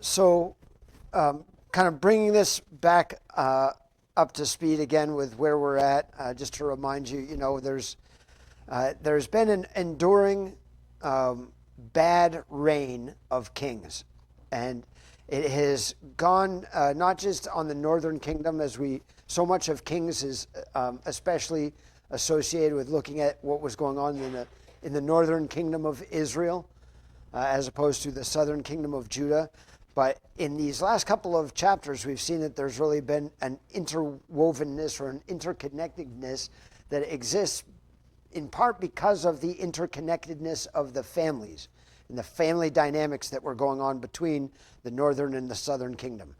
So, kind of bringing this back up to speed again with where we're at, just to remind you, there's been an enduring bad reign of kings, and it has gone not just on the northern kingdom, as we so much of kings is especially associated with looking at what was going on in the northern kingdom of Israel, as opposed to the southern kingdom of Judah. But in these last couple of chapters, we've seen that there's really been an interwovenness or an interconnectedness that exists in part because of the interconnectedness of the families and the family dynamics that were going on between the northern and the southern kingdom.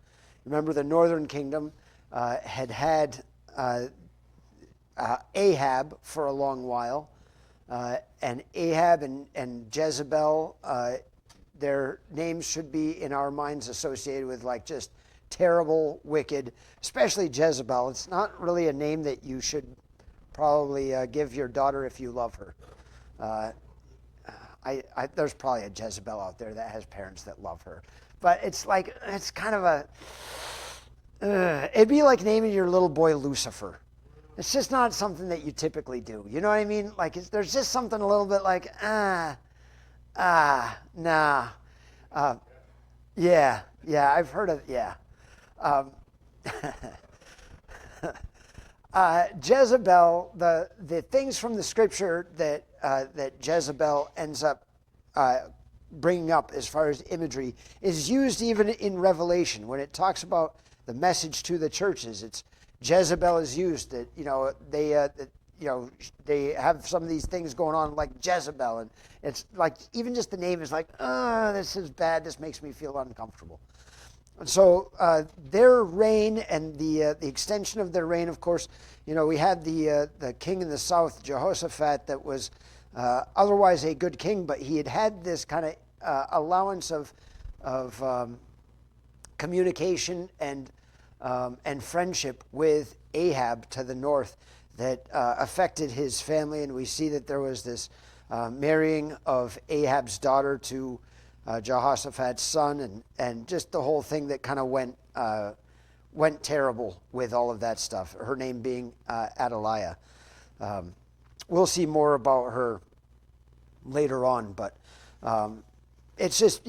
Remember, the northern kingdom had Ahab for a long while, and Ahab and Jezebel, their names should be in our minds associated with like just terrible, wicked, especially Jezebel. It's not really a name that you should probably give your daughter if you love her. There's probably a Jezebel out there that has parents that love her. But it's like, it's kind of it'd be like naming your little boy Lucifer. It's just not something that you typically do. You know what I mean? Like, there's just something a little bit like, nah. Yeah, I've heard of, yeah. Jezebel, the things from the scripture that Jezebel ends up bringing up as far as imagery is used even in Revelation when it talks about the message to the churches. It's Jezebel is used that they have some of these things going on like Jezebel, and it's like even just the name is like, this is bad. This makes me feel uncomfortable. And so their reign and the extension of their reign, of course, we had the king in the south, Jehoshaphat, that was otherwise a good king, but he had this kind of allowance of communication and friendship with Ahab to the north that affected his family, and we see that there was this marrying of Ahab's daughter to Jehoshaphat's son, and just the whole thing that kind of went terrible with all of that stuff. Her name being Athaliah. We'll see more about her later on, but it's just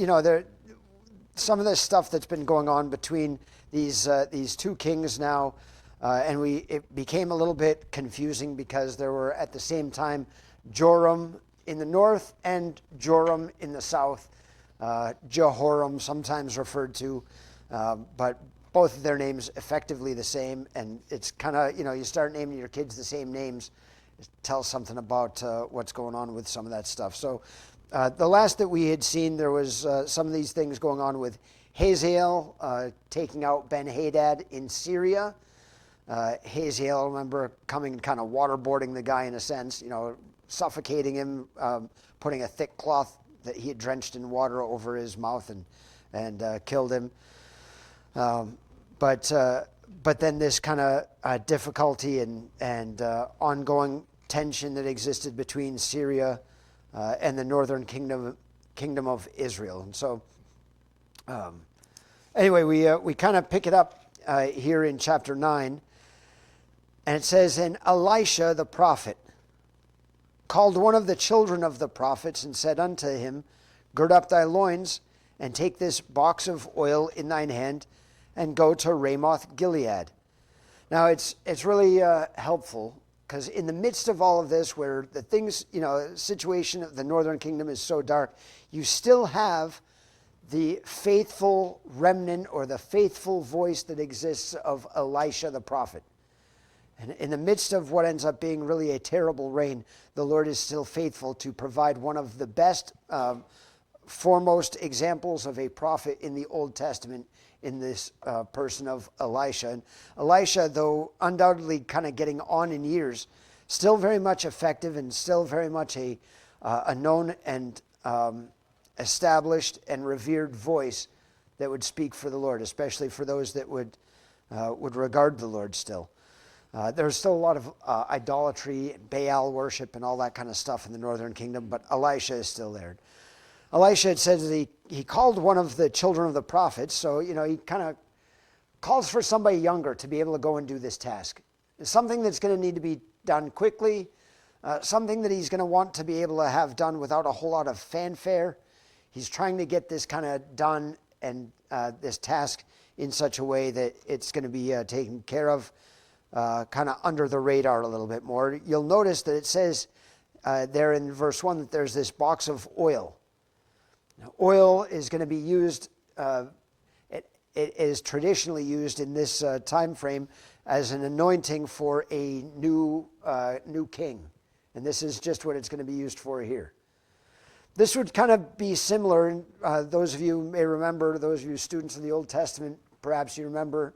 some of this stuff that's been going on between these two kings now, and it became a little bit confusing because there were at the same time Joram in the north and Joram in the south. Jehoram sometimes referred to, but both of their names effectively the same, and it's kind of, you start naming your kids the same names, it tells something about what's going on with some of that stuff. So the last that we had seen, there was some of these things going on with Hazael taking out Ben-Hadad in Syria. Hazael, remember, coming and kind of waterboarding the guy in a sense, suffocating him, putting a thick cloth that he had drenched in water over his mouth and killed him. But then this kind of difficulty and ongoing tension that existed between Syria and the northern kingdom of Israel. And so anyway, we kind of pick it up here in chapter 9, and it says, "And Elisha the prophet called one of the children of the prophets and said unto him, Gird up thy loins, and take this box of oil in thine hand, and go to Ramoth Gilead." Now it's really helpful, because in the midst of all of this, where the things, situation of the northern kingdom is so dark, you still have the faithful remnant or the faithful voice that exists of Elisha the prophet. And in the midst of what ends up being really a terrible reign, the Lord is still faithful to provide one of the best, foremost examples of a prophet in the Old Testament in this person of Elisha. And Elisha, though undoubtedly kind of getting on in years, still very much effective and still very much a known and established and revered voice that would speak for the Lord, especially for those that would regard the Lord still. There's still a lot of idolatry and Baal worship and all that kind of stuff in the northern kingdom, but Elisha is still there. Elisha, it says that he called one of the children of the prophets. So, he kind of calls for somebody younger to be able to go and do this task. It's something that's going to need to be done quickly, something that he's going to want to be able to have done without a whole lot of fanfare. He's trying to get this kind of done and this task in such a way that it's going to be taken care of kind of under the radar a little bit more. You'll notice that it says there in verse 1 that there's this box of oil. Now, oil is going to be used, it is traditionally used in this time frame as an anointing for a new king. And this is just what it's going to be used for here. This would kind of be similar, and those of you may remember, those of you students of the Old Testament, perhaps you remember,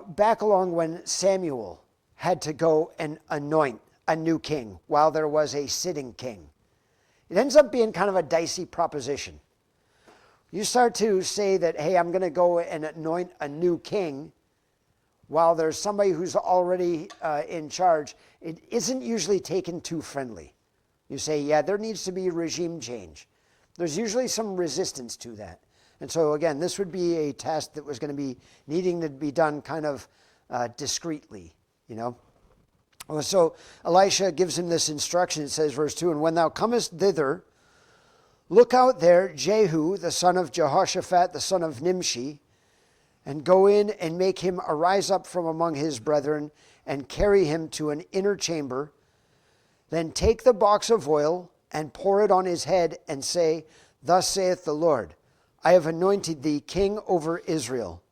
back along when Samuel had to go and anoint a new king while there was a sitting king. It ends up being kind of a dicey proposition. You start to say that, hey, I'm going to go and anoint a new king while there's somebody who's already in charge. It isn't usually taken too friendly. You say, yeah, there needs to be regime change. There's usually some resistance to that. And so, again, this would be a task that was going to be needing to be done kind of discreetly, So Elisha gives him this instruction. It says, verse 2, "And when thou comest thither, look out there Jehu, the son of Jehoshaphat, the son of Nimshi, and go in and make him arise up from among his brethren, and carry him to an inner chamber. Then take the box of oil and pour it on his head, and say, Thus saith the Lord, I have anointed thee king over Israel.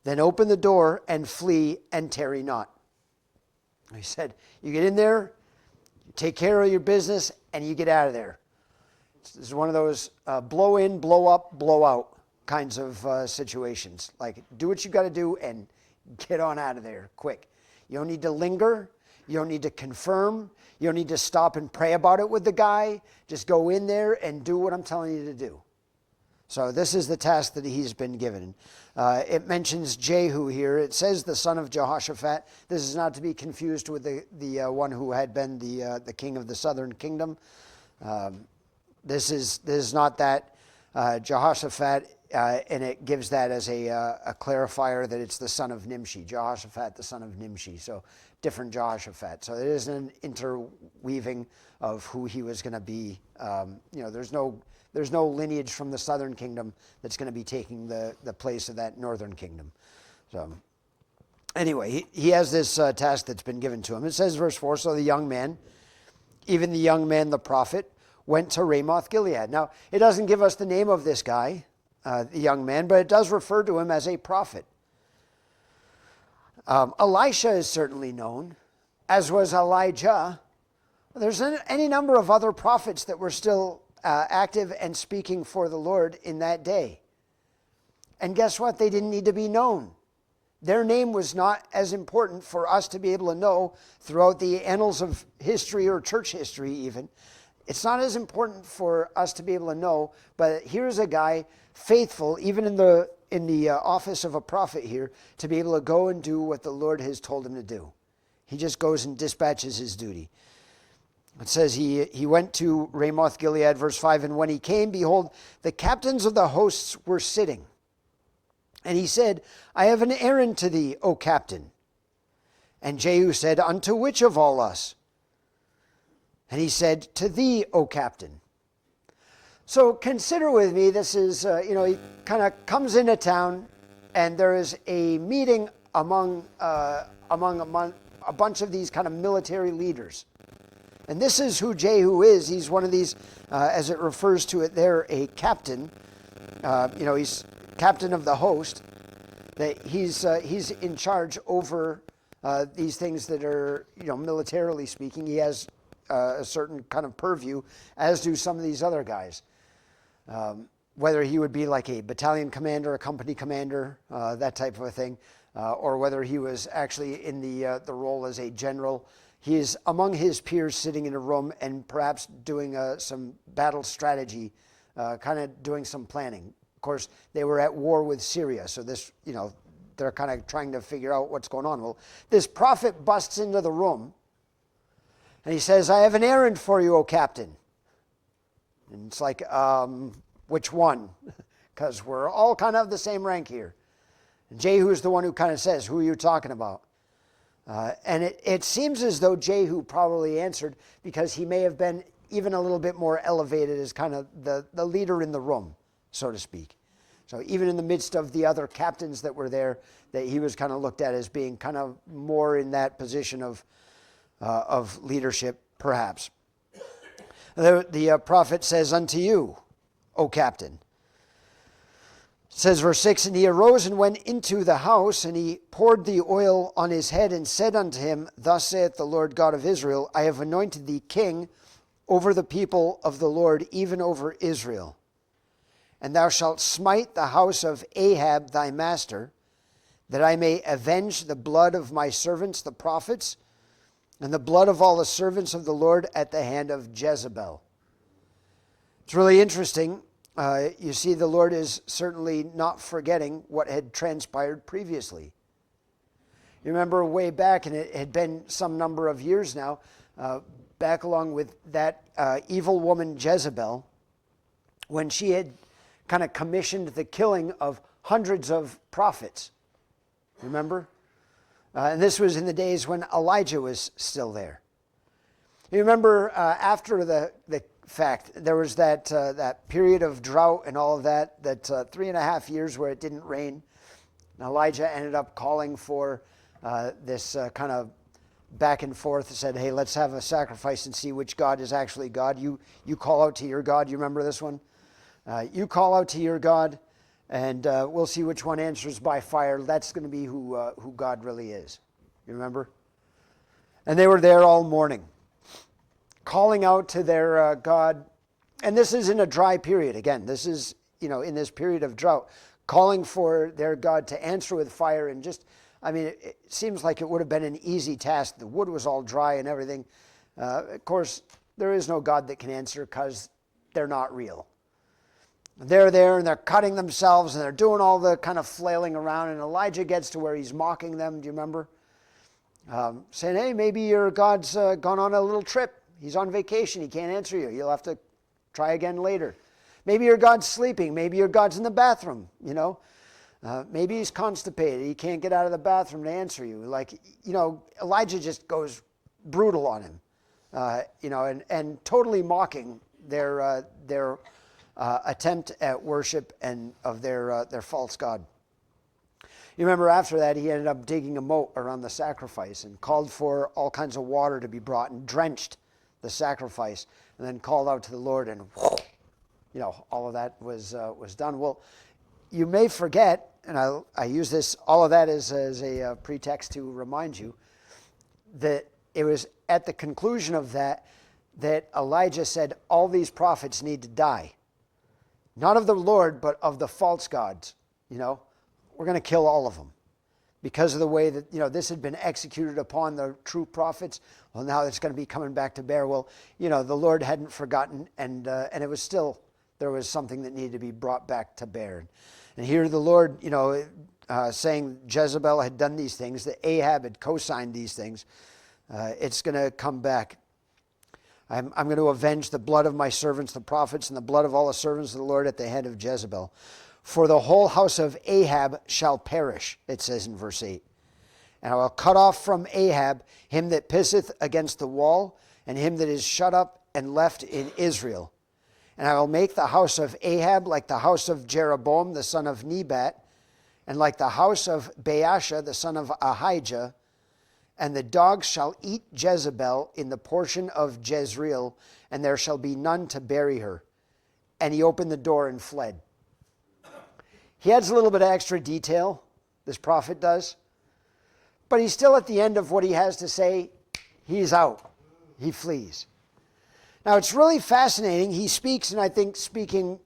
Then open the door and flee, and tarry not." He said, you get in there, you take care of your business, and you get out of there. This is one of those blow in, blow up, blow out kinds of situations. Like, do what you got to do and get on out of there quick. You don't need to linger. You don't need to confirm. You don't need to stop and pray about it with the guy. Just go in there and do what I'm telling you to do. So this is the task that he's been given. It mentions Jehu here. It says the son of Jehoshaphat. This is not to be confused with the one who had been the king of the southern kingdom. This is not that. Jehoshaphat, and it gives that as a clarifier that it's the son of Nimshi. Jehoshaphat, the son of Nimshi. So different Jehoshaphat. So it is an interweaving of who he was going to be. There's no lineage from the southern kingdom that's going to be taking the place of that northern kingdom. So anyway, he has this task that's been given to him. It says, verse 4, "So the young man, even the young man the prophet, went to Ramoth Gilead." Now, it doesn't give us the name of this guy, the young man, but it does refer to him as a prophet. Elisha is certainly known, as was Elijah. There's any number of other prophets that were still active and speaking for the Lord in that day. And guess what? They didn't need to be known. Their name was not as important for us to be able to know throughout the annals of history or church history even. It's not as important for us to be able to know, but here's a guy faithful, even in the office of a prophet here, to be able to go and do what the Lord has told him to do. He just goes and dispatches his duty. It says he went to Ramoth Gilead, verse 5, "And when he came, behold, the captains of the hosts were sitting. And he said, I have an errand to thee, O captain. And Jehu said, Unto which of all us? And he said, To thee, O captain." So consider with me, this is, he kind of comes into town, and there is a meeting among a bunch of these kind of military leaders. And this is who Jehu is. He's one of these, as it refers to it there, a captain. He's captain of the host. That he's in charge over these things that are, militarily speaking. He has a certain kind of purview, as do some of these other guys. Whether he would be like a battalion commander, a company commander, that type of a thing, or whether he was actually in the role as a general. He is among his peers sitting in a room and perhaps doing some battle strategy, kind of doing some planning. Of course, they were at war with Syria, so this, they're kind of trying to figure out what's going on. Well, this prophet busts into the room, and he says, "I have an errand for you, O captain." And it's like, which one? Because we're all kind of the same rank here. And Jehu is the one who kind of says, who are you talking about? And it seems as though Jehu probably answered because he may have been even a little bit more elevated as kind of the leader in the room, so to speak. So even in the midst of the other captains that were there, that he was kind of looked at as being kind of more in that position of leadership, perhaps. The prophet says unto you, O captain. It says verse 6, and he arose and went into the house, and he poured the oil on his head, and said unto him, Thus saith the Lord God of Israel, I have anointed thee king over the people of the Lord, even over Israel. And thou shalt smite the house of Ahab thy master, that I may avenge the blood of my servants the prophets, and the blood of all the servants of the Lord at the hand of Jezebel. It's really interesting. You see, the Lord is certainly not forgetting what had transpired previously. You remember way back, and it had been some number of years now, back along with that evil woman Jezebel, when she had kind of commissioned the killing of hundreds of prophets. Remember? And this was in the days when Elijah was still there. You remember after the fact, there was that period of drought and all of that 3.5 years where it didn't rain. And Elijah ended up calling for this kind of back and forth, said, hey, let's have a sacrifice and see which God is actually God. You call out to your God. You remember this one? You call out to your God, and we'll see which one answers by fire. That's going to be who God really is. You remember? And they were there all morning, calling out to their God. And this is in a dry period. Again, this is, in this period of drought, calling for their God to answer with fire. And just, it seems like it would have been an easy task. The wood was all dry and everything. Of course, there is no God that can answer because they're not real. They're there and they're cutting themselves and they're doing all the kind of flailing around. And Elijah gets to where he's mocking them. Do you remember? Saying, hey, maybe your God's gone on a little trip. He's on vacation. He can't answer you. You'll have to try again later. Maybe your God's sleeping. Maybe your God's in the bathroom, Maybe he's constipated. He can't get out of the bathroom to answer you. Elijah just goes brutal on him, and totally mocking their attempt at worship and of their false god. You remember after that, he ended up digging a moat around the sacrifice and called for all kinds of water to be brought and drenched the sacrifice, and then called out to the Lord, and all of that was done. Well, you may forget, and I use this, all of that as a pretext to remind you that it was at the conclusion of that Elijah said, all these prophets need to die. Not of the Lord, but of the false gods. We're going to kill all of them. Because of the way that, this had been executed upon the true prophets. Well, now it's going to be coming back to bear. Well, the Lord hadn't forgotten, and it was still, there was something that needed to be brought back to bear. And here the Lord, saying Jezebel had done these things, that Ahab had co-signed these things. It's going to come back. I'm going to avenge the blood of my servants, the prophets, and the blood of all the servants of the Lord at the hand of Jezebel. For the whole house of Ahab shall perish, it says in verse 8. And I will cut off from Ahab him that pisseth against the wall, and him that is shut up and left in Israel. And I will make the house of Ahab like the house of Jeroboam the son of Nebat, and like the house of Baasha the son of Ahijah. And the dogs shall eat Jezebel in the portion of Jezreel, and there shall be none to bury her. And he opened the door and fled. He adds a little bit of extra detail, this prophet does. But he's still at the end of what he has to say. He's out. He flees. Now, it's really fascinating. He speaks, and I think speaking,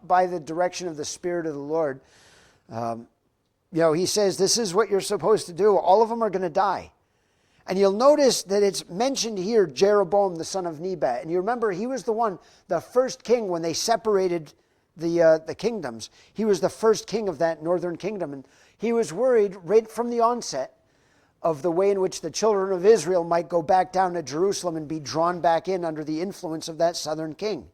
by the direction of the Spirit of the Lord, he says, this is what you're supposed to do. All of them are going to die. And you'll notice that it's mentioned here, Jeroboam, the son of Nebat. And you remember, he was the first king when they separated the kingdoms. He was the first king of that northern kingdom. And he was worried right from the onset of the way in which the children of Israel might go back down to Jerusalem and be drawn back in under the influence of that southern king.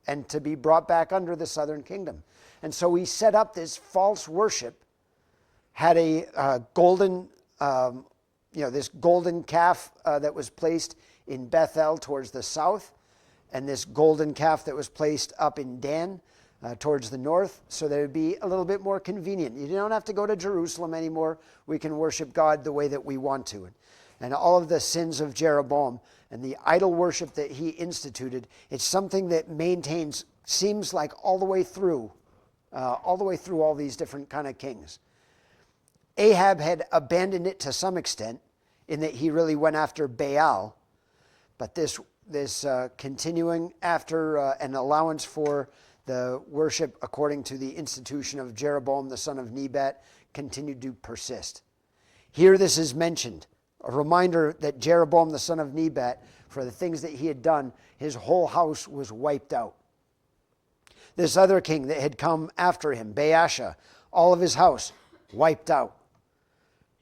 and to be brought back under the southern kingdom. And so he set up this false worship, had a golden, this golden calf that was placed in Bethel towards the south, and this golden calf that was placed up in Dan towards the north, so that it would be a little bit more convenient. You don't have to go to Jerusalem anymore. We can worship God the way that we want to. And all of the sins of Jeroboam and the idol worship that he instituted, it's something that maintains, seems like all the way through all these different kind of kings. Ahab had abandoned it to some extent in that he really went after Baal, but this continuing after an allowance for the worship according to the institution of Jeroboam the son of Nebat continued to persist. Here this is mentioned, a reminder that Jeroboam the son of Nebat, for the things that he had done, his whole house was wiped out. This other king that had come after him, Baasha, all of his house wiped out.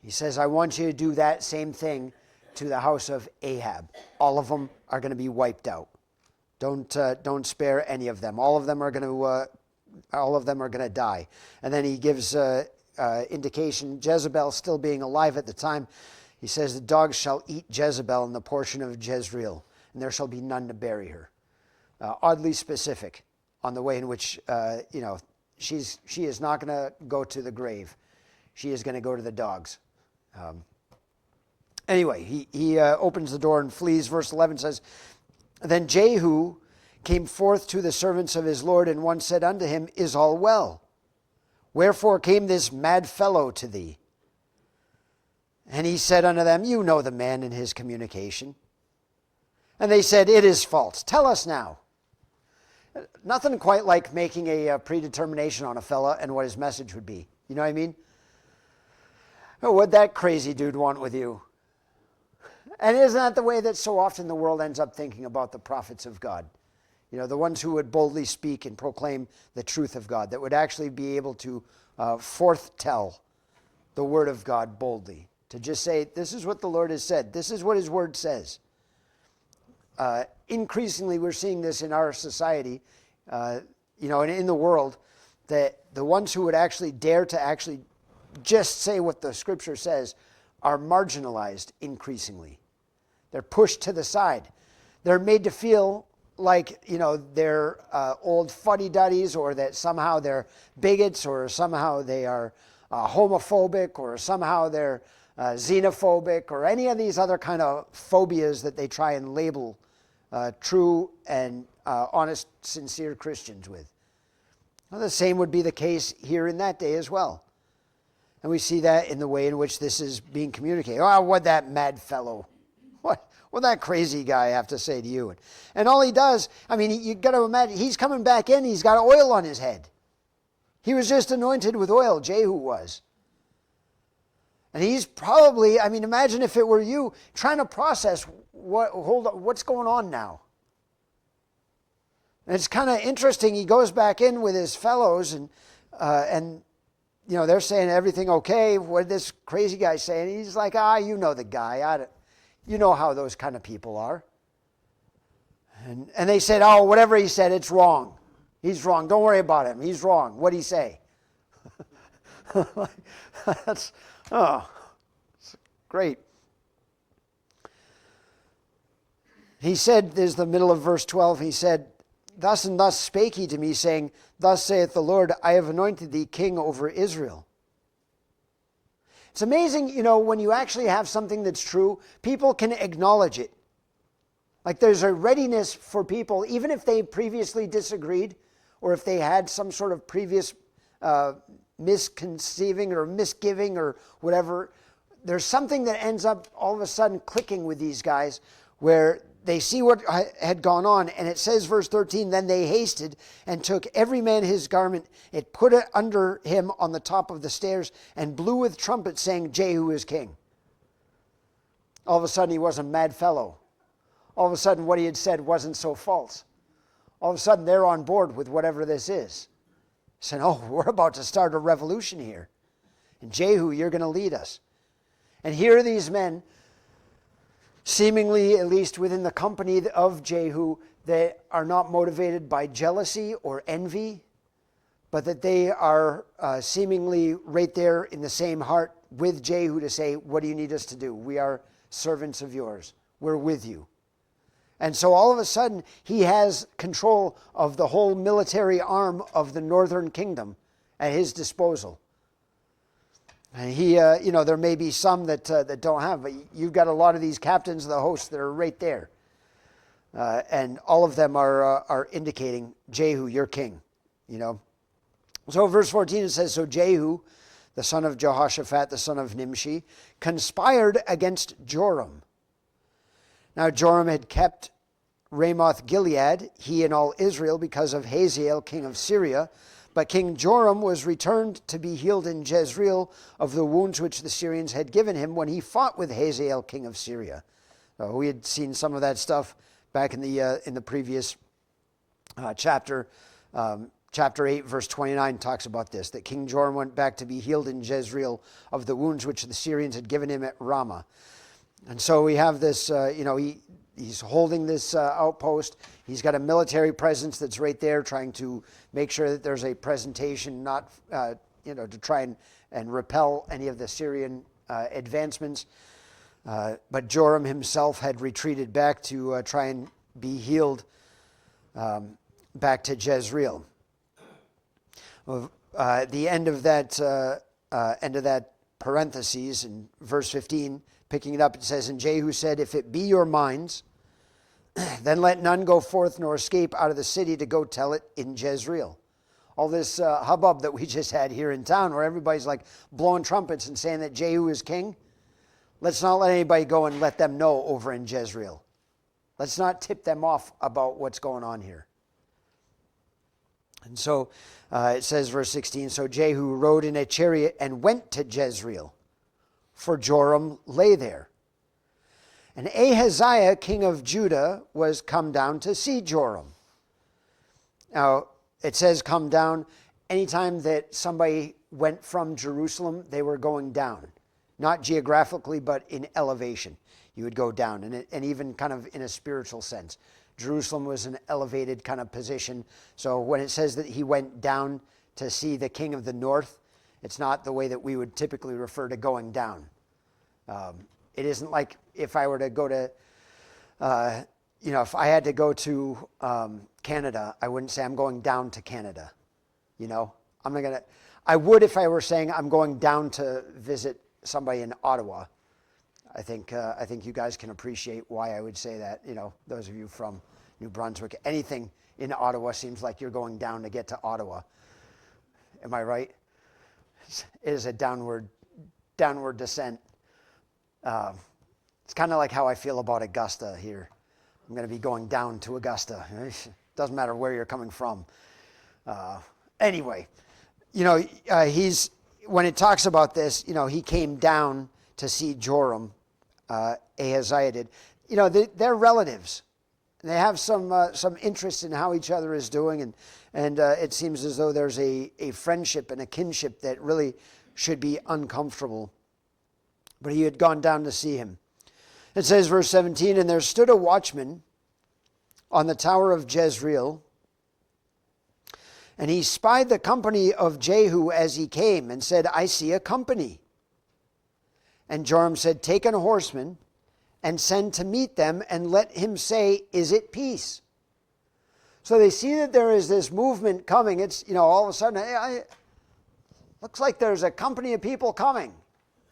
He says, I want you to do that same thing to the house of Ahab. All of them are going to be wiped out. Don't spare any of them. All of them are going to die. And then he gives indication, Jezebel still being alive at the time. He says, the dogs shall eat Jezebel in the portion of Jezreel, and there shall be none to bury her. Oddly specific on the way in which she is not going to go to the grave. She is going to go to the dogs. Anyway, he opens the door and flees. Verse 11 says, Then Jehu came forth to the servants of his Lord, and one said unto him, Is all well? Wherefore came this mad fellow to thee? And he said unto them, You know the man in his communication. And they said, It is false. Tell us now. Nothing quite like making a predetermination on a fella and what his message would be. You know what I mean? Oh, what'd that crazy dude want with you? And isn't that the way that so often the world ends up thinking about the prophets of God? You know, the ones who would boldly speak and proclaim the truth of God, that would actually be able to forthtell the word of God boldly. To just say, this is what the Lord has said. This is what his word says. Increasingly, we're seeing this in our society, and in the world, that the ones who would actually dare to actually just say what the scripture says are marginalized increasingly. They're pushed to the side. They're made to feel like, they're old fuddy-duddies, or that somehow they're bigots, or somehow they are homophobic, or somehow they're xenophobic, or any of these other kind of phobias that they try and label true and honest, sincere Christians with. Well, the same would be the case here in that day as well. And we see that in the way in which this is being communicated. Oh, what'd that mad fellow, what that crazy guy have to say to you? And all he does, you got to imagine, he's coming back in, he's got oil on his head. He was just anointed with oil, Jehu was. And he's probably, imagine if it were you, trying to process, what's going on now? And it's kind of interesting, he goes back in with his fellows, and they're saying everything okay. What did this crazy guy say? And he's like, you know the guy. You know how those kind of people are. And they said, whatever he said, it's wrong. He's wrong. Don't worry about him. He's wrong. What'd he say? It's great. He said, there's the middle of verse 12, he said, Thus and thus spake he to me, saying, Thus saith the Lord, I have anointed thee king over Israel. It's amazing, when you actually have something that's true, people can acknowledge it. Like there's a readiness for people, even if they previously disagreed, or if they had some sort of previous misconceiving or misgiving or whatever, there's something that ends up all of a sudden clicking with these guys where they see what had gone on, and it says, verse 13, Then they hasted and took every man his garment, it put it under him on the top of the stairs, and blew with trumpets, saying, Jehu is king. All of a sudden, he was a mad fellow. All of a sudden, what he had said wasn't so false. All of a sudden, they're on board with whatever this is. Saying, we're about to start a revolution here. And Jehu, you're going to lead us. And here are these men seemingly, at least within the company of Jehu, they are not motivated by jealousy or envy, but that they are seemingly right there in the same heart with Jehu to say, what do you need us to do? We are servants of yours. We're with you. And so all of a sudden, he has control of the whole military arm of the northern kingdom at his disposal. And he, there may be some that don't have, but you've got a lot of these captains of the host that are right there. And all of them are indicating, Jehu, you're king, So verse 14, it says, so Jehu, the son of Jehoshaphat, the son of Nimshi, conspired against Joram. Now Joram had kept Ramoth Gilead, he and all Israel, because of Hazael, king of Syria. But King Joram was returned to be healed in Jezreel of the wounds which the Syrians had given him when he fought with Hazael, king of Syria. We had seen some of that stuff back in the previous chapter. Chapter 8, verse 29 talks about this, that King Joram went back to be healed in Jezreel of the wounds which the Syrians had given him at Ramah. And so we have this, he's holding this outpost. He's got a military presence that's right there trying to make sure that there's a presentation, not, to try and repel any of the Syrian advancements. But Joram himself had retreated back to try and be healed back to Jezreel. The end of that parentheses in verse 15, picking it up, it says, and Jehu said, if it be your minds, then let none go forth nor escape out of the city to go tell it in Jezreel. All this hubbub that we just had here in town where everybody's like blowing trumpets and saying that Jehu is king. Let's not let anybody go and let them know over in Jezreel. Let's not tip them off about what's going on here. And so it says, verse 16, so Jehu rode in a chariot and went to Jezreel, for Joram lay there. And Ahaziah, king of Judah, was come down to see Joram. Now, it says come down. Anytime that somebody went from Jerusalem, they were going down. Not geographically, but in elevation. You would go down, and even kind of in a spiritual sense. Jerusalem was an elevated kind of position. So when it says that he went down to see the king of the north, it's not the way that we would typically refer to going down. It isn't like if I were to go to, if I had to go to Canada, I wouldn't say I'm going down to Canada. I'm not going to, I would if I were saying I'm going down to visit somebody in Ottawa. I think you guys can appreciate why I would say that. Those of you from New Brunswick, anything in Ottawa seems like you're going down to get to Ottawa. Am I right? It is a downward descent. It's kind of like how I feel about Augusta here. I'm going to be going down to Augusta. Doesn't matter where you're coming from. Anyway, when it talks about this, he came down to see Joram. Ahaziah did. They're relatives. They have some interest in how each other is doing, and it seems as though there's a friendship and a kinship that really should be uncomfortable. But he had gone down to see him. It says, verse 17, and there stood a watchman on the tower of Jezreel, and he spied the company of Jehu as he came, and said, I see a company. And Joram said, take an horseman and send to meet them, and let him say, is it peace? So they see that there is this movement coming. It's, all of a sudden, looks like there's a company of people coming.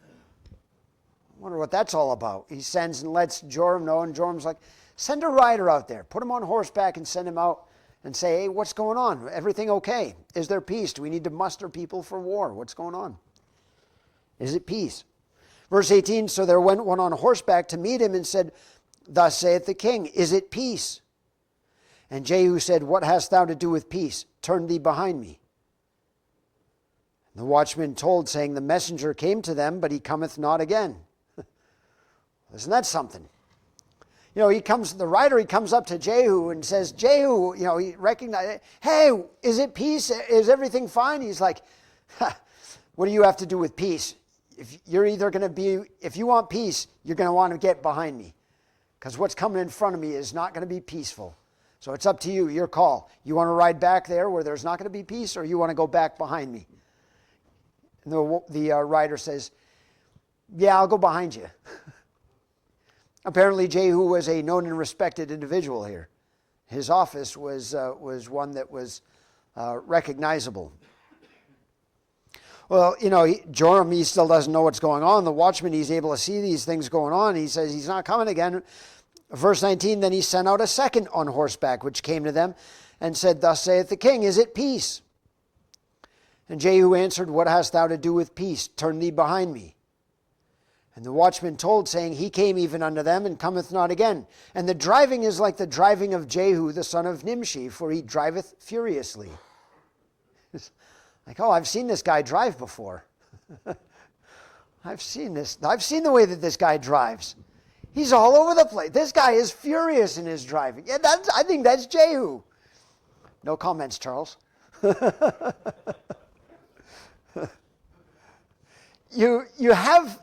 I wonder what that's all about. He sends and lets Joram know, and Joram's like, send a rider out there. Put him on horseback and send him out and say, hey, what's going on? Everything okay? Is there peace? Do we need to muster people for war? What's going on? Is it peace? Verse 18, so there went one on horseback to meet him and said, thus saith the king, is it peace? And Jehu said, what hast thou to do with peace? Turn thee behind me. And the watchman told, saying, the messenger came to them, but he cometh not again. Isn't that something? The rider comes up to Jehu and says, Jehu, he recognizes, hey, is it peace? Is everything fine? He's like, what do you have to do with peace? If you want peace, you're going to want to get behind me. because what's coming in front of me is not going to be peaceful. So it's up to you, your call. You want to ride back there where there's not going to be peace, or you want to go back behind me? And the rider says, yeah, I'll go behind you. Apparently, Jehu was a known and respected individual here. His office was one that was recognizable. Well, Joram, he still doesn't know what's going on. The watchman, he's able to see these things going on. He says he's not coming again. Verse 19, then he sent out a second on horseback, which came to them and said, thus saith the king, is it peace? And Jehu answered, what hast thou to do with peace? Turn thee behind me. And the watchman told, saying, he came even unto them, and cometh not again. And the driving is like the driving of Jehu, the son of Nimshi, for he driveth furiously. It's like, oh, I've seen this guy drive before. I've seen this. I've seen the way that this guy drives. He's all over the place. This guy is furious in his driving. Yeah, I think that's Jehu. No comments, Charles. You have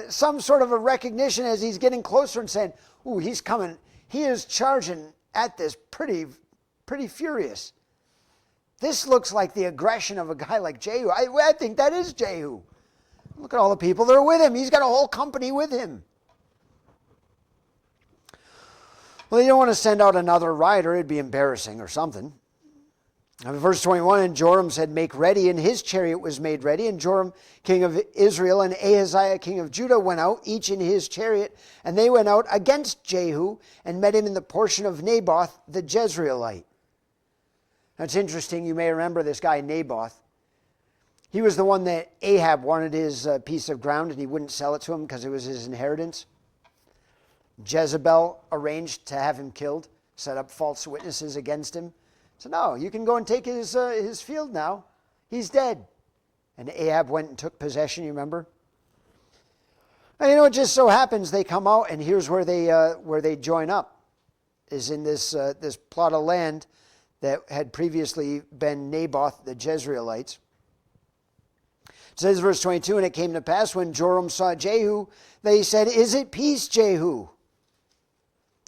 some sort of a recognition as he's getting closer and saying, ooh, he's coming. He is charging at this pretty furious. This looks like the aggression of a guy like Jehu. I think that is Jehu. Look at all the people that are with him. He's got a whole company with him. Well, you don't want to send out another rider. It'd be embarrassing or something. Verse 21, and Joram said, make ready, and his chariot was made ready. And Joram, king of Israel, and Ahaziah, king of Judah, went out, each in his chariot. And they went out against Jehu, and met him in the portion of Naboth the Jezreelite. Now, it's interesting, you may remember this guy Naboth. He was the one that Ahab wanted his piece of ground, and he wouldn't sell it to him because it was his inheritance. Jezebel arranged to have him killed, set up false witnesses against him. So no, you can go and take his field now. He's dead. And Ahab went and took possession, you remember? And it just so happens they come out, and here's where they join up, is in this plot of land that had previously been Naboth the Jezreelites. It says, verse 22, and it came to pass when Joram saw Jehu, that he said, is it peace, Jehu?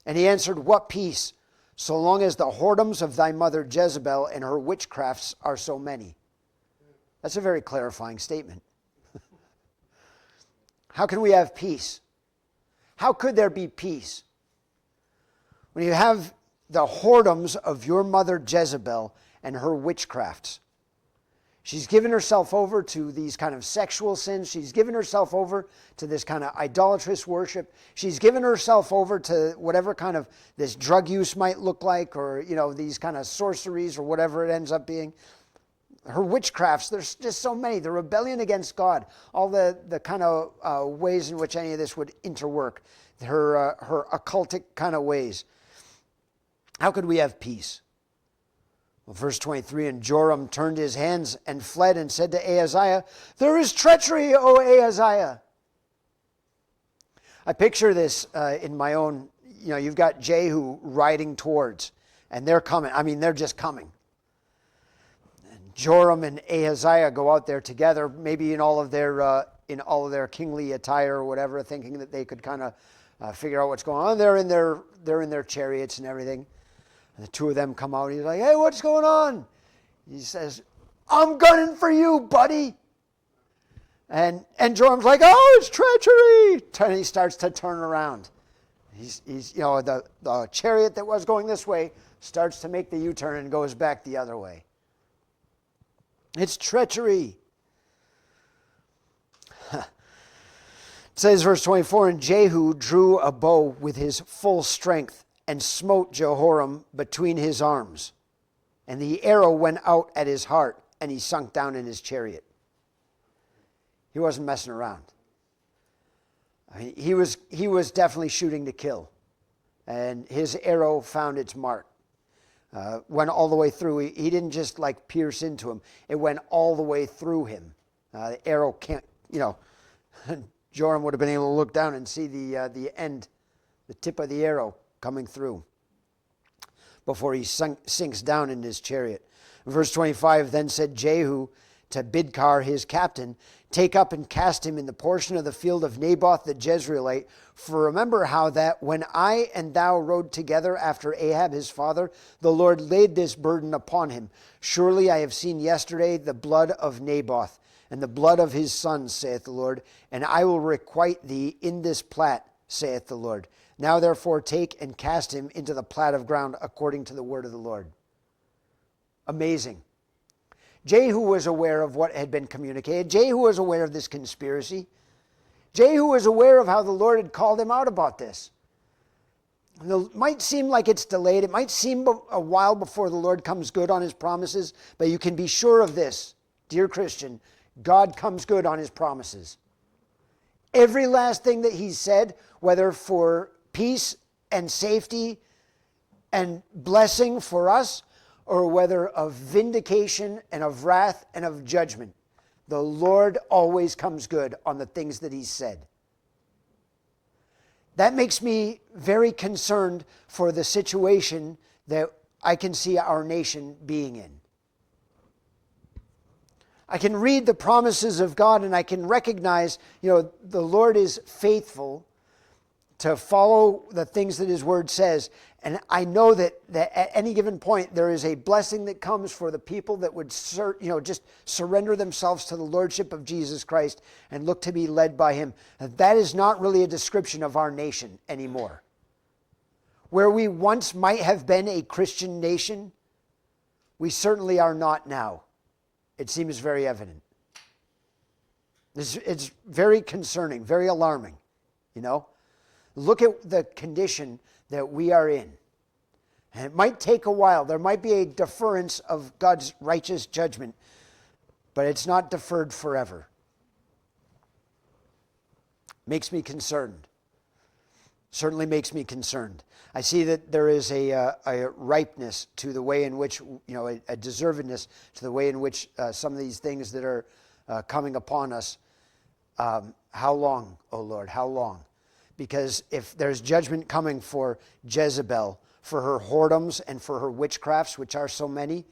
And he answered, what peace? So long as the whoredoms of thy mother Jezebel and her witchcrafts are so many. That's a very clarifying statement. How can we have peace? How could there be peace when you have the whoredoms of your mother Jezebel and her witchcrafts? She's given herself over to these kind of sexual sins. She's given herself over to this kind of idolatrous worship. She's given herself over to whatever kind of this drug use might look like, or, these kind of sorceries or whatever it ends up being. Her witchcrafts, there's just so many. The rebellion against God, all the kind of ways in which any of this would interwork. Her occultic kind of ways. How could we have peace? Well, verse 23, and Joram turned his hands and fled and said to Ahaziah, there is treachery, O Ahaziah. I picture this in my own, you've got Jehu riding towards, and they're coming. I mean, they're just coming. And Joram and Ahaziah go out there together, maybe in all of their kingly attire or whatever, thinking that they could kind of figure out what's going on. They're in their chariots and everything. And the two of them come out. He's like, hey, what's going on? He says, I'm gunning for you, buddy. And Joram's like, oh, it's treachery. And he starts to turn around. He's the chariot that was going this way starts to make the U-turn and goes back the other way. It's treachery. It says, verse 24, and Jehu drew a bow with his full strength and smote Jehoram between his arms. And the arrow went out at his heart, and he sunk down in his chariot. He wasn't messing around. I mean, he was definitely shooting to kill. And his arrow found its mark. Went all the way through. He didn't just pierce into him. It went all the way through him. The arrow can't, Joram would have been able to look down and see the end, the tip of the arrow coming through before he sinks down in his chariot. Verse 25, then said Jehu to Bidkar his captain, take up and cast him in the portion of the field of Naboth the Jezreelite. For remember how that when I and thou rode together after Ahab his father, the Lord laid this burden upon him. Surely I have seen yesterday the blood of Naboth, and the blood of his sons, saith the Lord, and I will requite thee in this plat, saith the Lord. Now therefore take and cast him into the plat of ground according to the word of the Lord. Amazing. Jehu was aware of what had been communicated. Jehu was aware of this conspiracy. Jehu was aware of how the Lord had called him out about this. It might seem like it's delayed. It might seem a while before the Lord comes good on his promises, but you can be sure of this, dear Christian, God comes good on his promises. Every last thing that he said, whether for peace and safety and blessing for us, or whether of vindication and of wrath and of judgment, the Lord always comes good on the things that he said. That makes me very concerned for the situation that I can see our nation being in. I can read the promises of God and I can recognize, the Lord is faithful to follow the things that his word says. And I know that at any given point, there is a blessing that comes for the people that would just surrender themselves to the lordship of Jesus Christ and look to be led by him. That is not really a description of our nation anymore. Where we once might have been a Christian nation, we certainly are not now. It seems very evident. It's very concerning, very alarming, Look at the condition that we are in. And it might take a while. There might be a deference of God's righteous judgment, but it's not deferred forever. Makes me concerned. Certainly makes me concerned. I see that there is a ripeness to the way in which, a deservedness to the way in which some of these things that are coming upon us. How long, O Lord, how long? Because if there's judgment coming for Jezebel, for her whoredoms and for her witchcrafts, which are so many,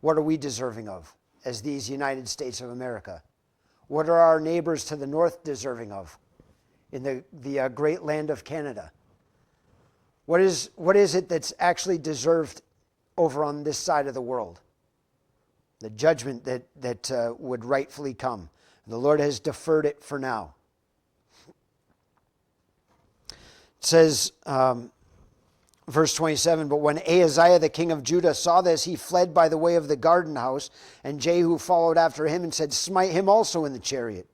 what are we deserving of as these United States of America? What are our neighbors to the north deserving of in the great land of Canada? What is it that's actually deserved over on this side of the world? The judgment that would rightfully come. The Lord has deferred it for now. It says, verse 27, but when Ahaziah the king of Judah saw this, he fled by the way of the garden house, and Jehu followed after him and said, smite him also in the chariot.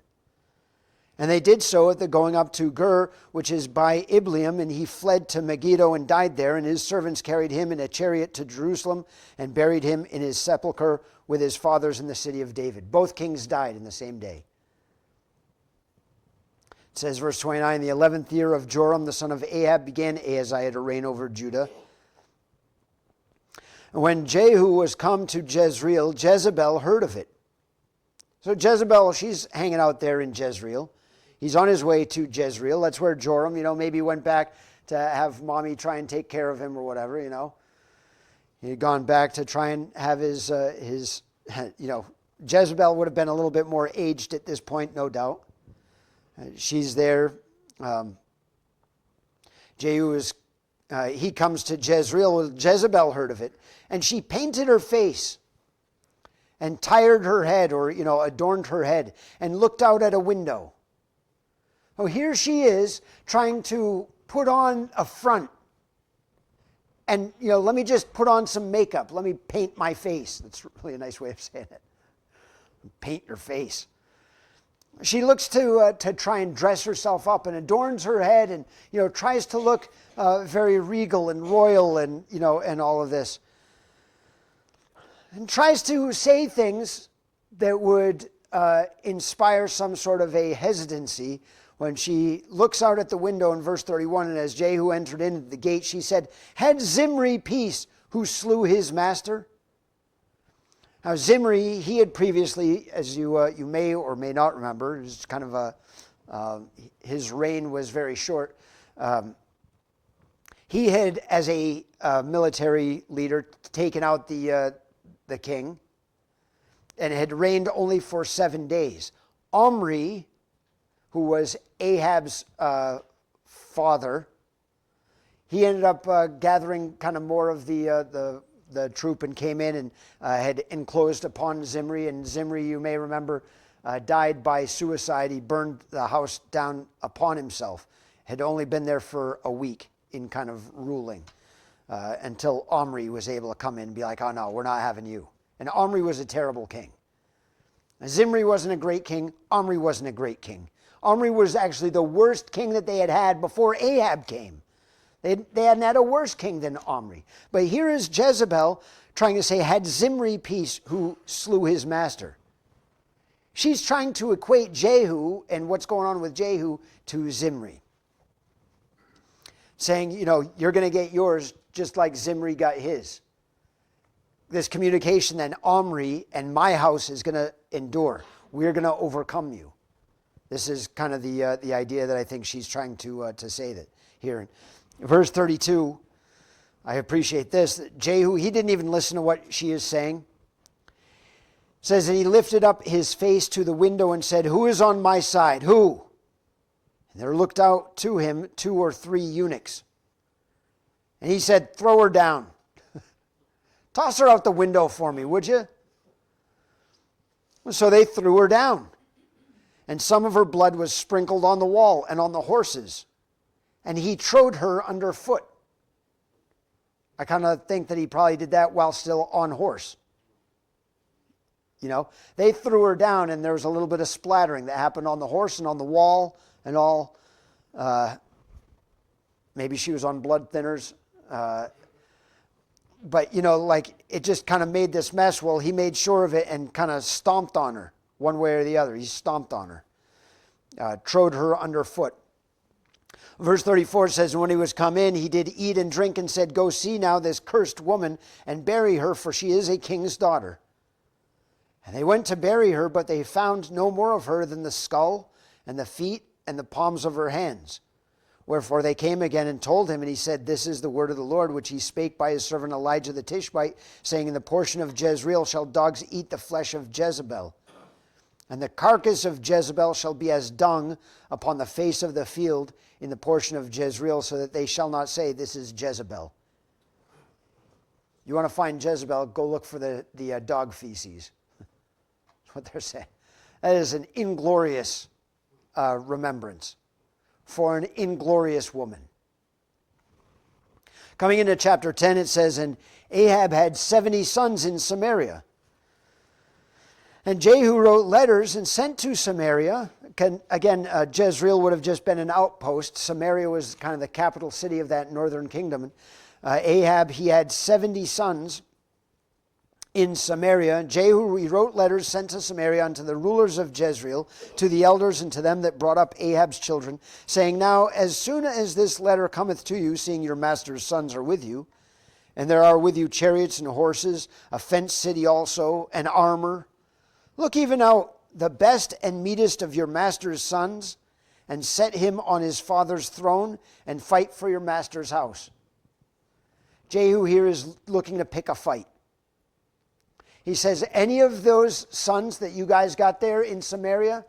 And they did so at the going up to Gur, which is by Ibleam, and he fled to Megiddo and died there, and his servants carried him in a chariot to Jerusalem and buried him in his sepulchre with his fathers in the city of David. Both kings died in the same day. It says, verse 29, the 11th year of Joram, the son of Ahab, began Ahaziah to reign over Judah. And when Jehu was come to Jezreel, Jezebel heard of it. So Jezebel, she's hanging out there in Jezreel. He's on his way to Jezreel. That's where Joram, maybe went back to have mommy try and take care of him or whatever, He had gone back to try and have his Jezebel would have been a little bit more aged at this point, no doubt. She's there. Jehu he comes to Jezreel. Jezebel heard of it, and she painted her face and tired her head, or adorned her head, and looked out at a window. Oh, here she is trying to put on a front, and let me just put on some makeup. Let me paint my face. That's really a nice way of saying it. Paint your face. She looks to try and dress herself up and adorns her head and, tries to look very regal and royal and, and all of this. And tries to say things that would inspire some sort of a hesitancy when she looks out at the window in verse 31. And as Jehu entered into the gate, she said, had Zimri peace who slew his master? Now Zimri, he had previously, as you may or may not remember, it's kind of his reign was very short. He had, as a military leader, taken out the king and had reigned only for 7 days. Omri, who was Ahab's father, he ended up gathering kind of more of the troop and came in and had enclosed upon Zimri. And Zimri, you may remember, died by suicide. He burned the house down upon himself. Had only been there for a week in kind of ruling until Omri was able to come in and be like, oh no, we're not having you. And Omri was a terrible king. Zimri wasn't a great king. Omri wasn't a great king. Omri was actually the worst king that they had had before Ahab came. They hadn't had a worse king than Omri. But here is Jezebel trying to say, had Zimri peace who slew his master. She's trying to equate Jehu and what's going on with Jehu to Zimri. Saying, you know, you're going to get yours just like Zimri got his. This communication that Omri and my house is going to endure. We're going to overcome you. This is kind of the idea that I think she's trying to say that here. In verse 32, I appreciate this. That Jehu, he didn't even listen to what she is saying. It says that he lifted up his face to the window and said, who is on my side? Who? And there looked out to him 2 or 3 eunuchs. And he said, throw her down. Toss her out the window for me, would you? So they threw her down. And some of her blood was sprinkled on the wall and on the horses. And he trode her underfoot. I kind of think that he probably did that while still on horse. You know, they threw her down and there was a little bit of splattering that happened on the horse and on the wall and all. Maybe she was on blood thinners. But, you know, like it just kind of made this mess. Well, he made sure of it and kind of stomped on her one way or the other. He stomped on her, trode her underfoot. Verse 34 says, when he was come in, he did eat and drink and said, go see now this cursed woman and bury her, for she is a king's daughter. And they went to bury her, but they found no more of her than the skull and the feet and the palms of her hands. Wherefore they came again and told him, and he said, this is the word of the Lord, which he spake by his servant Elijah the Tishbite, saying, in the portion of Jezreel shall dogs eat the flesh of Jezebel. And the carcass of Jezebel shall be as dung upon the face of the field in the portion of Jezreel, so that they shall not say, this is Jezebel. You want to find Jezebel, go look for the dog feces. That's what they're saying. That is an inglorious remembrance for an inglorious woman. Coming into chapter 10, it says, and Ahab had 70 sons in Samaria. And Jehu wrote letters and sent to Samaria. Again, Jezreel would have just been an outpost. Samaria was kind of the capital city of that northern kingdom. Ahab, he had 70 sons in Samaria. Jehu, he wrote letters sent to Samaria unto the rulers of Jezreel, to the elders and to them that brought up Ahab's children, saying, now as soon as this letter cometh to you, seeing your master's sons are with you, and there are with you chariots and horses, a fenced city also, and armor, look even out the best and meetest of your master's sons, and set him on his father's throne, and fight for your master's house. Jehu here is looking to pick a fight. He says, any of those sons that you guys got there in Samaria,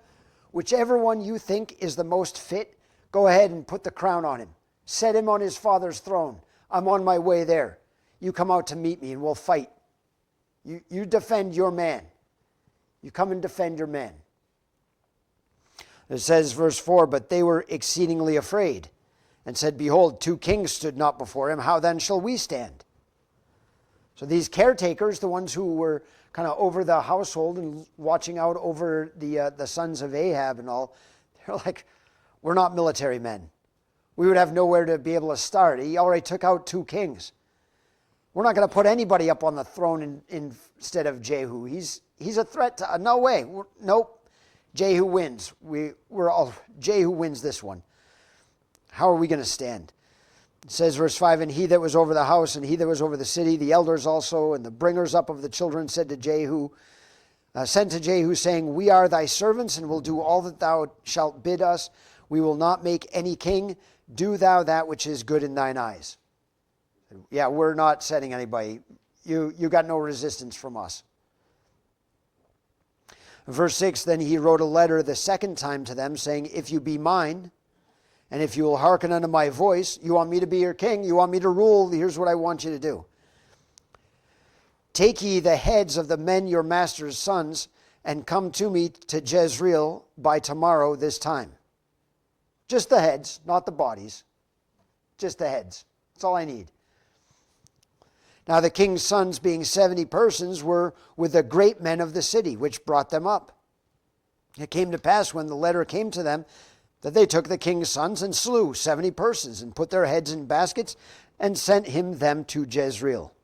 whichever one you think is the most fit, go ahead and put the crown on him. Set him on his father's throne. I'm on my way there. You come out to meet me and we'll fight. You defend your man. You come and defend your man. It says, verse 4, but they were exceedingly afraid and said, behold, 2 kings stood not before him. How then shall we stand? So these caretakers, the ones who were kind of over the household and watching out over the sons of Ahab and all, they're like, we're not military men. We would have nowhere to be able to start. He already took out 2 kings. We're not going to put anybody up on the throne instead of Jehu. He's a threat to, no way. Nope. Jehu wins. Jehu wins this one. How are we going to stand? It says, verse 5, and he that was over the house and he that was over the city, the elders also, and the bringers up of the children sent to Jehu, saying, we are thy servants, and will do all that thou shalt bid us. We will not make any king. Do thou that which is good in thine eyes. Yeah, we're not setting anybody. You got no resistance from us. Verse 6, then he wrote a letter the second time to them, saying, if you be mine, and if you will hearken unto my voice, you want me to be your king, you want me to rule, here's what I want you to do. Take ye the heads of the men your master's sons, and come to me to Jezreel by tomorrow this time. Just the heads, not the bodies. Just the heads. That's all I need. Now the king's sons, being 70 persons, were with the great men of the city, which brought them up. It came to pass, when the letter came to them, that they took the king's sons and slew 70 persons, and put their heads in baskets, and sent him them to Jezreel.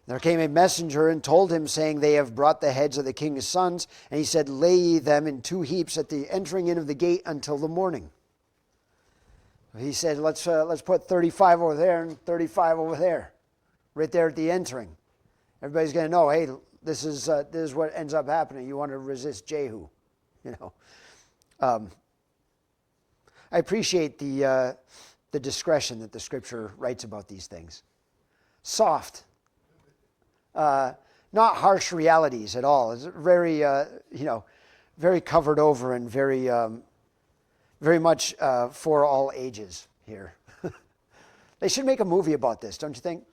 There came a messenger and told him, saying, they have brought the heads of the king's sons. And he said, lay ye them in 2 heaps at the entering in of the gate until the morning. He said, let's put 35 over there and 35 over there, right there at the entering. Everybody's going to know, hey, this is what ends up happening. You want to resist Jehu, you know. I appreciate the discretion that the Scripture writes about these things. Soft. Not harsh realities at all. It's very, very covered over and very, very much for all ages here. They should make a movie about this, don't you think?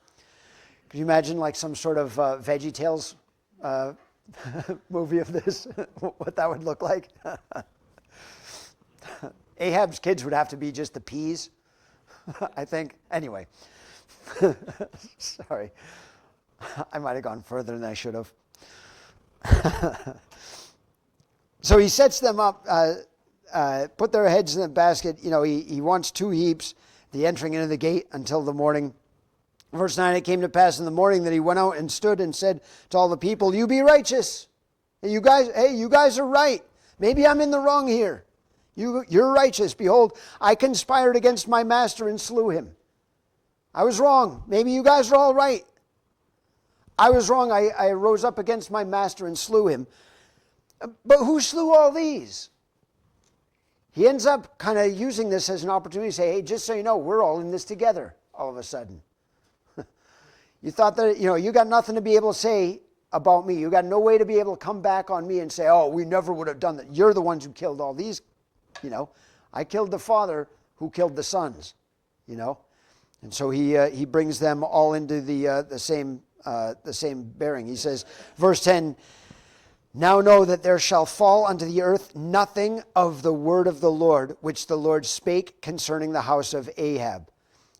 Could you imagine like some sort of VeggieTales movie of this? What that would look like? Ahab's kids would have to be just the peas, I think. Anyway, sorry. I might have gone further than I should have. So he sets them up, put their heads in the basket. You know, he wants 2 heaps, the entering into the gate until the morning. Verse 9, it came to pass in the morning that he went out and stood and said to all the people, you be righteous. You guys are right. Maybe I'm in the wrong here. You're righteous. Behold, I conspired against my master and slew him. I was wrong. Maybe you guys are all right. I was wrong. I rose up against my master and slew him. But who slew all these? He ends up kind of using this as an opportunity to say, hey, just so you know, we're all in this together all of a sudden. You thought that, you got nothing to be able to say about me. You got no way to be able to come back on me and say, oh, we never would have done that. You're the ones who killed all these, I killed the father who killed the sons, And so he brings them all into the same bearing. He says, verse 10, now know that there shall fall unto the earth nothing of the word of the Lord, which the Lord spake concerning the house of Ahab.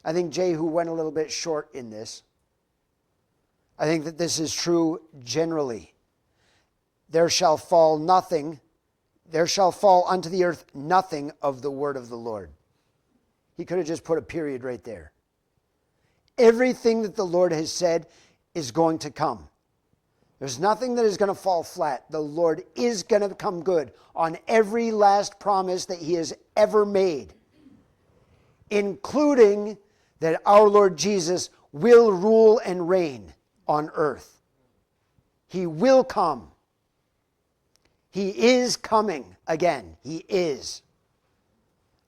I think Jehu went a little bit short in this. I think that this is true generally. There shall fall unto the earth nothing of the word of the Lord. He could have just put a period right there. Everything that the Lord has said is going to come. There's nothing that is going to fall flat. The Lord is going to come good on every last promise that he has ever made, including that our Lord Jesus will rule and reign on earth. He will come. He is coming again. He is.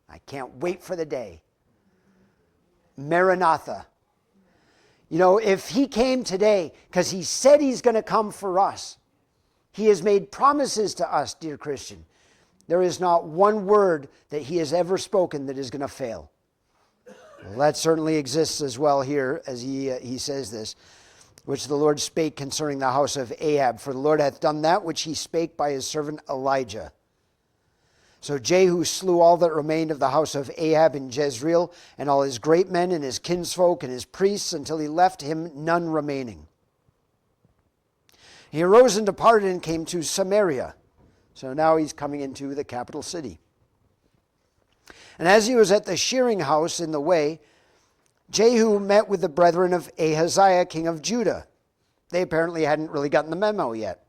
I can't wait for the day. Maranatha. If he came today, because he said he's going to come for us, he has made promises to us, dear Christian. There is not one word that he has ever spoken that is going to fail. Well, that certainly exists as well here as he says this, which the Lord spake concerning the house of Ahab. For the Lord hath done that which he spake by his servant Elijah. So Jehu slew all that remained of the house of Ahab in Jezreel, and all his great men and his kinsfolk and his priests, until he left him none remaining. He arose and departed and came to Samaria. So now he's coming into the capital city. And as he was at the shearing house in the way, Jehu met with the brethren of Ahaziah, king of Judah. They apparently hadn't really gotten the memo yet.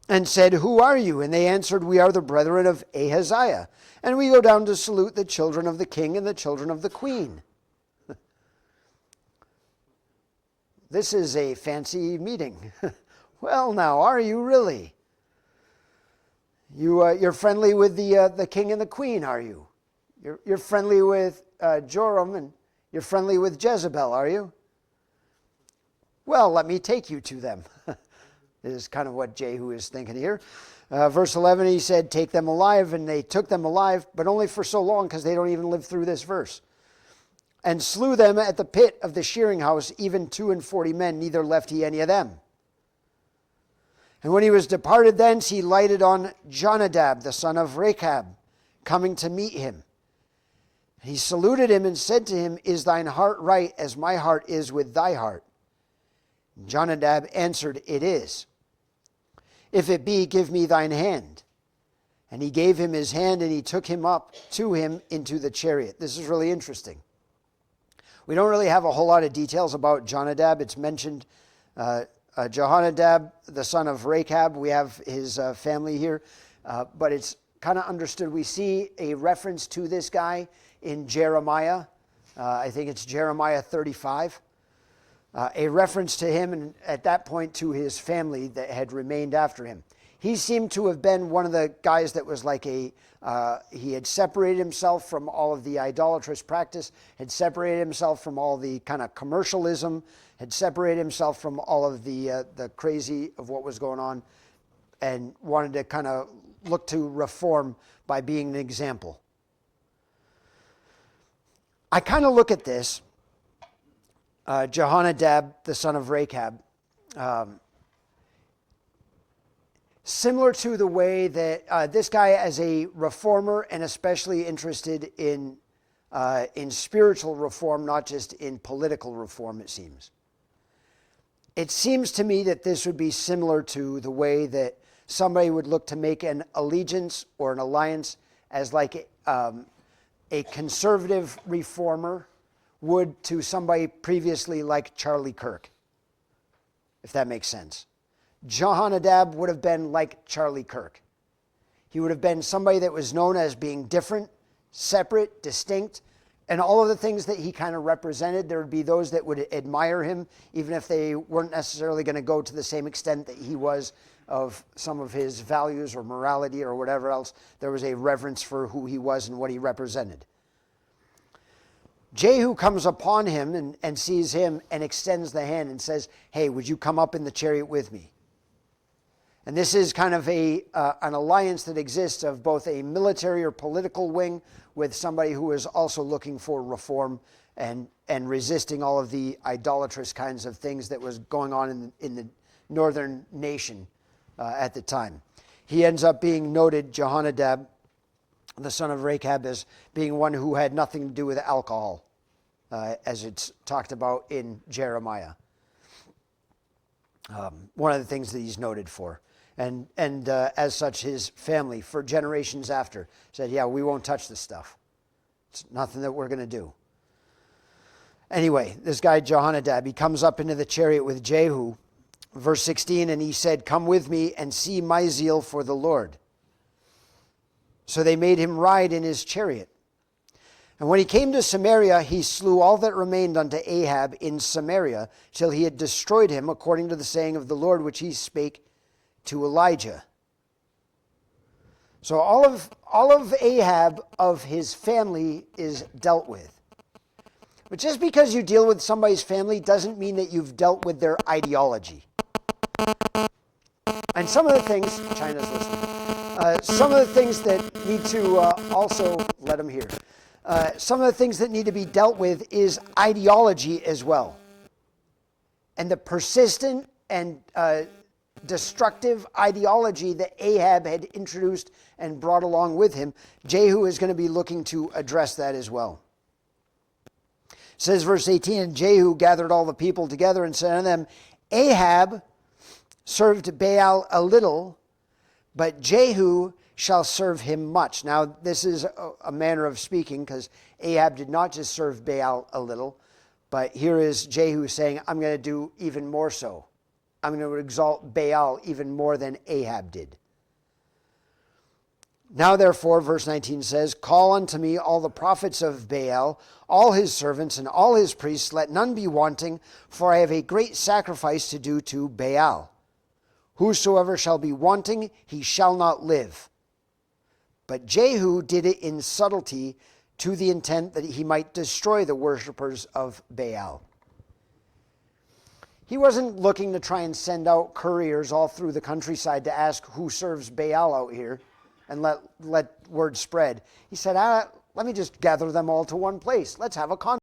And said, who are you? And they answered, we are the brethren of Ahaziah, and we go down to salute the children of the king and the children of the queen. This is a fancy meeting. Well, now, are you really? You're friendly with the king and the queen, are you? You're friendly with Joram, and you're friendly with Jezebel, are you? Well, let me take you to them. is kind of what Jehu is thinking here. Verse 11, he said, take them alive, and they took them alive, but only for so long, because they don't even live through this verse. And slew them at the pit of the shearing house, even 42 men, neither left he any of them. And when he was departed thence, he lighted on Jonadab, the son of Rechab, coming to meet him. He saluted him and said to him, is thine heart right, as my heart is with thy heart? And Jonadab answered, it is. If it be, give me thine hand. And he gave him his hand, and he took him up to him into the chariot. This is really interesting. We don't really have a whole lot of details about Jonadab. It's mentioned Jehonadab, the son of Rechab. We have his family here, but it's kind of understood. We see a reference to this guy in Jeremiah. I think it's Jeremiah 35. A reference to him, and at that point to his family that had remained after him. He seemed to have been one of the guys that was like he had separated himself from all of the idolatrous practice, had separated himself from all the kind of commercialism, had separated himself from all of the crazy of what was going on, and wanted to kind of look to reform by being an example. I kind of look at this, Jehonadab, the son of Rechab, similar to the way that this guy, as a reformer and especially interested in spiritual reform, not just in political reform, it seems. It seems to me that this would be similar to the way that somebody would look to make an allegiance or an alliance as like a conservative reformer would to somebody previously like Charlie Kirk, if that makes sense. Jehonadab would have been like Charlie Kirk. He would have been somebody that was known as being different, separate, distinct, and all of the things that he kind of represented. There would be those that would admire him, even if they weren't necessarily going to go to the same extent that he was of some of his values or morality or whatever else. There was a reverence for who he was and what he represented. Jehu comes upon him and sees him and extends the hand and says, hey, would you come up in the chariot with me? And this is kind of an alliance that exists of both a military or political wing with somebody who is also looking for reform and resisting all of the idolatrous kinds of things that was going on in the northern nation at the time. He ends up being noted, Jehonadab, the son of Rechab, as being one who had nothing to do with alcohol, as it's talked about in Jeremiah. One of the things that he's noted for. And as such, his family, for generations after, said, yeah, we won't touch this stuff. It's nothing that we're going to do. Anyway, this guy Jehonadab, he comes up into the chariot with Jehu, verse 16, and he said, come with me and see my zeal for the Lord. So they made him ride in his chariot. And when he came to Samaria, he slew all that remained unto Ahab in Samaria, till he had destroyed him, according to the saying of the Lord, which he spake to Elijah. So all of Ahab, of his family, is dealt with. But just because you deal with somebody's family doesn't mean that you've dealt with their ideology. And some of the things, China's listening, some of the things that need to also, let them hear, some of the things that need to be dealt with is ideology as well. And the persistent and destructive ideology that Ahab had introduced and brought along with him, Jehu is going to be looking to address that as well. It says, verse 18, and Jehu gathered all the people together and said unto them, Ahab served Baal a little, but Jehu shall serve him much. Now, this is a manner of speaking, because Ahab did not just serve Baal a little, but here is Jehu saying, I'm going to do even more so. I'm going to exalt Baal even more than Ahab did. Now, therefore, verse 19 says, call unto me all the prophets of Baal, all his servants, and all his priests, let none be wanting, for I have a great sacrifice to do to Baal. Whosoever shall be wanting, he shall not live. But Jehu did it in subtlety, to the intent that he might destroy the worshippers of Baal. He wasn't looking to try and send out couriers all through the countryside to ask who serves Baal out here and let word spread. He said, let me just gather them all to one place. Let's have a conference.